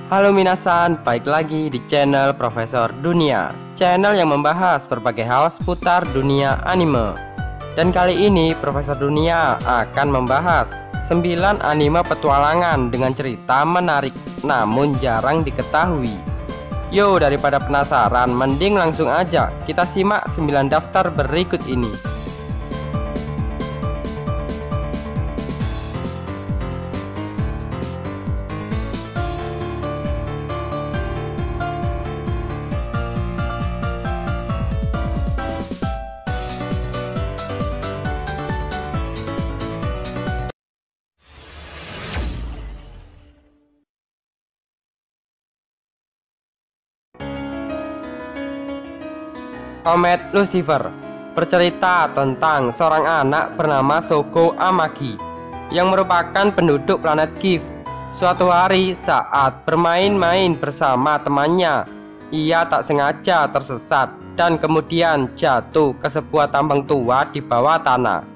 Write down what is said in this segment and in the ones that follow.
Halo minasan, balik lagi di channel Profesor Dunia, channel yang membahas berbagai hal seputar dunia anime. Dan kali ini Profesor Dunia akan membahas 9 anime petualangan dengan cerita menarik namun jarang diketahui. Yo, daripada penasaran, mending langsung aja kita simak 9 daftar berikut ini. Comet Lucifer bercerita tentang seorang anak bernama Shoko Amagi yang merupakan penduduk planet Give. Suatu hari saat bermain-main bersama temannya, ia tak sengaja tersesat dan kemudian jatuh ke sebuah tambang tua di bawah tanah.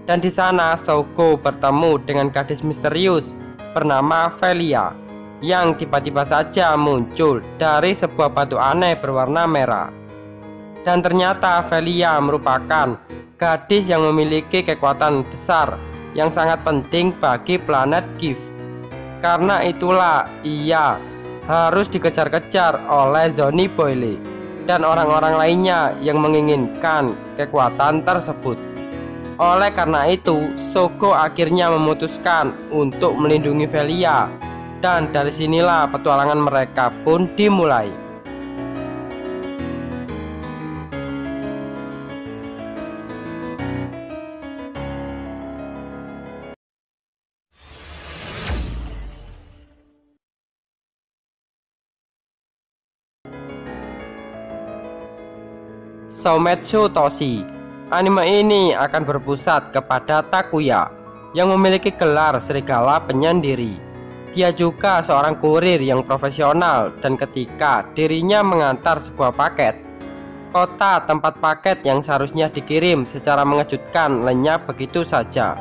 Dan di sana Shoko bertemu dengan gadis misterius bernama Velia yang tiba-tiba saja muncul dari sebuah batu aneh berwarna merah. Dan ternyata Velia merupakan gadis yang memiliki kekuatan besar yang sangat penting bagi planet Give. Karena itulah ia harus dikejar-kejar oleh Johnny Boyle dan orang-orang lainnya yang menginginkan kekuatan tersebut. Oleh karena itu, Shoko akhirnya memutuskan untuk melindungi Velia, dan dari sinilah petualangan mereka pun dimulai. Soumetsu Toshi. Anime ini akan berpusat kepada Takuya yang memiliki gelar serigala penyendiri. Dia juga seorang kurir yang profesional, dan ketika dirinya mengantar sebuah paket, kota tempat paket yang seharusnya dikirim secara mengejutkan lenyap begitu saja.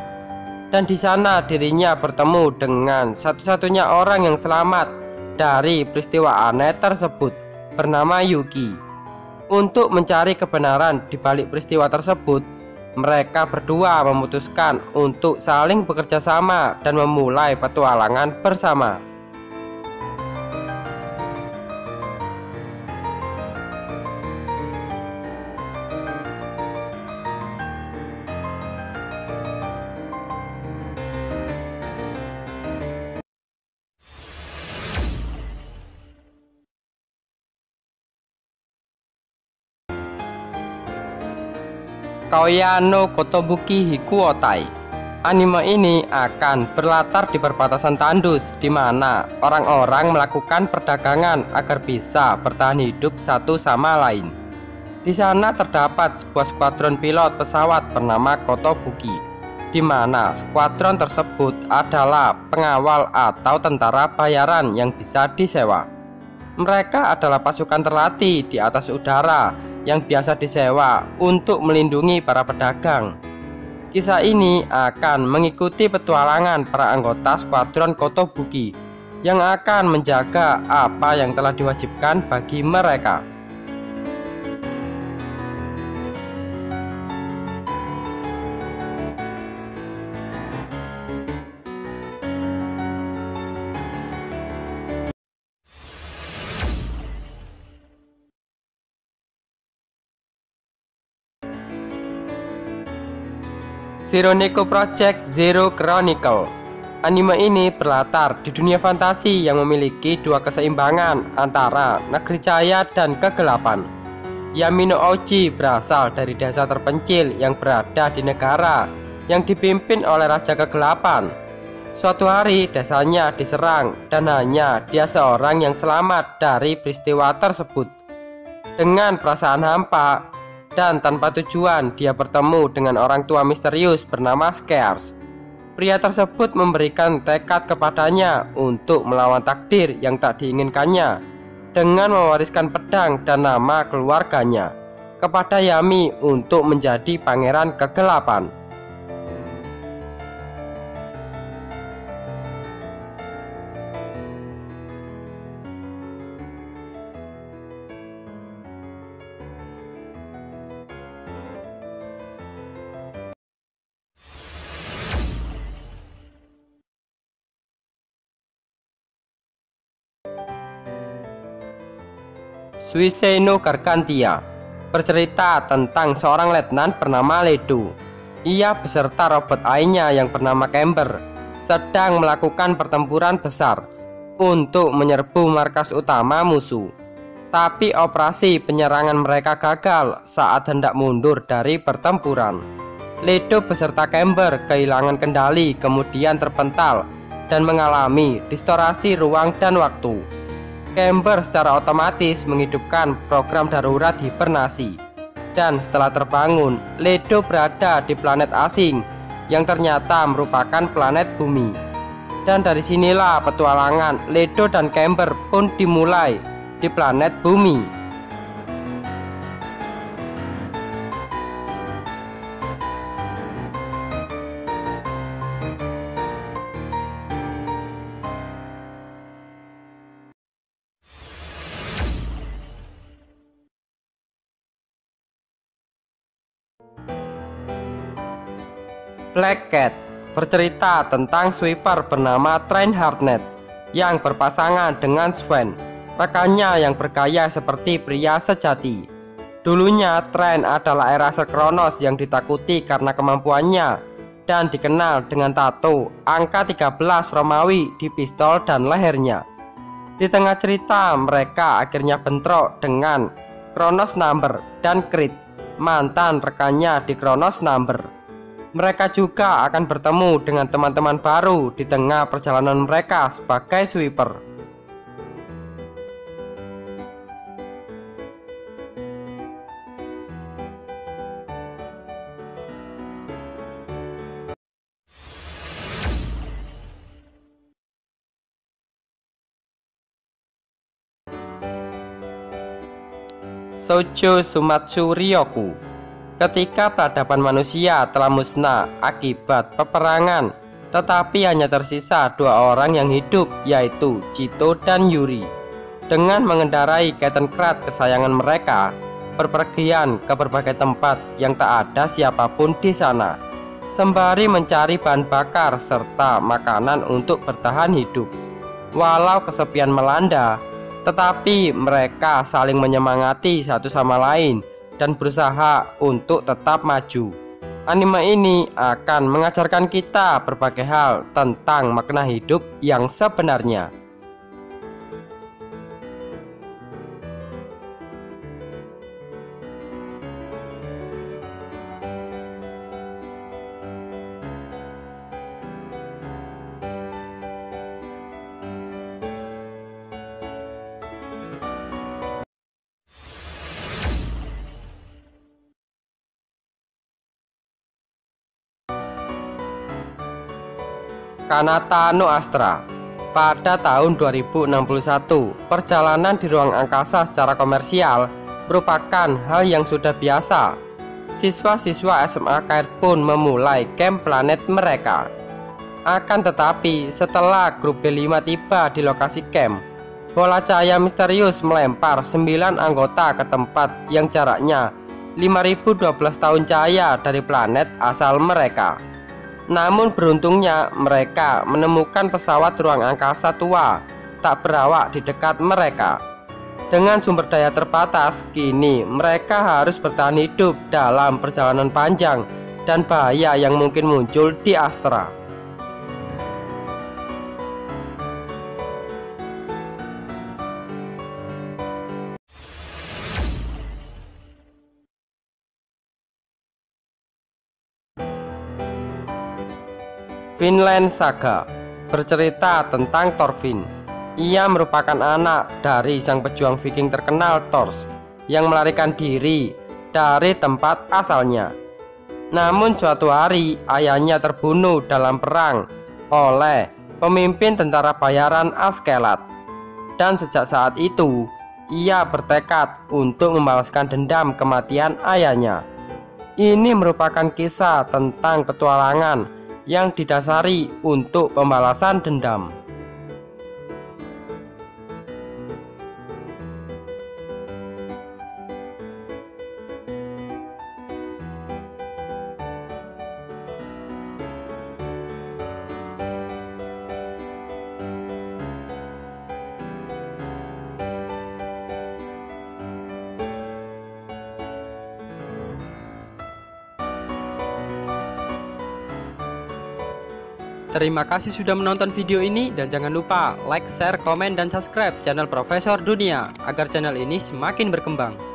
Dan di sana dirinya bertemu dengan satu-satunya orang yang selamat dari peristiwa aneh tersebut, bernama Yuki. Untuk mencari kebenaran di balik peristiwa tersebut, mereka berdua memutuskan untuk saling bekerja sama dan memulai petualangan bersama. Koya no Kotobuki Hikuotai. Anime ini akan berlatar di perbatasan tandus, di mana orang-orang melakukan perdagangan agar bisa bertahan hidup satu sama lain. Di sana terdapat sebuah skuadron pilot pesawat bernama Kotobuki, di mana skuadron tersebut adalah pengawal atau tentara bayaran yang bisa disewa. Mereka adalah pasukan terlatih di atas udara yang biasa disewa untuk melindungi para pedagang. Kisah ini akan mengikuti petualangan para anggota skuadron Kotobuki yang akan menjaga apa yang telah diwajibkan bagi mereka. Zeroneko Project Zero Chronicle. Anime ini berlatar di dunia fantasi yang memiliki dua keseimbangan antara negeri cahaya dan kegelapan. Yami no Ouchi berasal dari desa terpencil yang berada di negara yang dipimpin oleh Raja Kegelapan. Suatu hari desanya diserang dan hanya dia seorang yang selamat dari peristiwa tersebut. Dengan perasaan hampa dan tanpa tujuan, dia bertemu dengan orang tua misterius bernama Skears. Pria tersebut memberikan tekad kepadanya untuk melawan takdir yang tak diinginkannya dengan mewariskan pedang dan nama keluarganya kepada Yami untuk menjadi pangeran kegelapan. Suiseno Gargantia, bercerita tentang seorang letnan bernama Leto. Ia beserta robot AI-nya yang bernama Camber sedang melakukan pertempuran besar untuk menyerbu markas utama musuh. Tapi operasi penyerangan mereka gagal saat hendak mundur dari pertempuran. Leto beserta Camber kehilangan kendali, kemudian terpental dan mengalami distorsi ruang dan waktu. Camber secara otomatis menghidupkan program darurat hibernasi. Dan setelah terbangun, Leto berada di planet asing yang ternyata merupakan planet bumi. Dan dari sinilah petualangan Leto dan Camber pun dimulai di planet bumi. Black Cat bercerita tentang sweeper bernama Train Hartnett yang berpasangan dengan Sven, rekannya yang bergaya seperti pria sejati. Dulunya Train adalah Eraser Kronos yang ditakuti karena kemampuannya dan dikenal dengan tato angka 13 Romawi di pistol dan lehernya. Di tengah cerita mereka akhirnya bentrok dengan Kronos Number dan Creed, mantan rekannya di Kronos Number. Mereka juga akan bertemu dengan teman-teman baru di tengah perjalanan mereka sebagai sweeper. Shoujo Sumatsu Ryoku. Ketika peradaban manusia telah musnah akibat peperangan, tetapi hanya tersisa dua orang yang hidup, yaitu Chito dan Yuri. Dengan mengendarai Kettenkrat kesayangan mereka, berpergian ke berbagai tempat yang tak ada siapapun di sana, sembari mencari bahan bakar serta makanan untuk bertahan hidup. Walau kesepian melanda, tetapi mereka saling menyemangati satu sama lain dan berusaha untuk tetap maju. Anime ini akan mengajarkan kita berbagai hal tentang makna hidup yang sebenarnya. Kanata no Astra. Pada tahun 2061, perjalanan di ruang angkasa secara komersial merupakan hal yang sudah biasa. Siswa-siswa SMA Kair pun memulai camp planet mereka. Akan tetapi, setelah grup B5 tiba di lokasi camp, bola cahaya misterius melempar 9 anggota ke tempat yang jaraknya 5012 tahun cahaya dari planet asal mereka. Namun beruntungnya mereka menemukan pesawat ruang angkasa tua tak berawak di dekat mereka. Dengan sumber daya terbatas, kini mereka harus bertahan hidup dalam perjalanan panjang dan bahaya yang mungkin muncul di Astra. Vinland Saga bercerita tentang Thorfinn. Ia merupakan anak dari sang pejuang Viking terkenal Thors yang melarikan diri dari tempat asalnya. Namun suatu hari ayahnya terbunuh dalam perang oleh pemimpin tentara bayaran Askelat. Dan sejak saat itu ia bertekad untuk membalaskan dendam kematian ayahnya. Ini merupakan kisah tentang petualangan yang didasari untuk pembalasan dendam. Terima kasih sudah menonton video ini dan jangan lupa like, share, komen, dan subscribe channel Profesor Dunia agar channel ini semakin berkembang.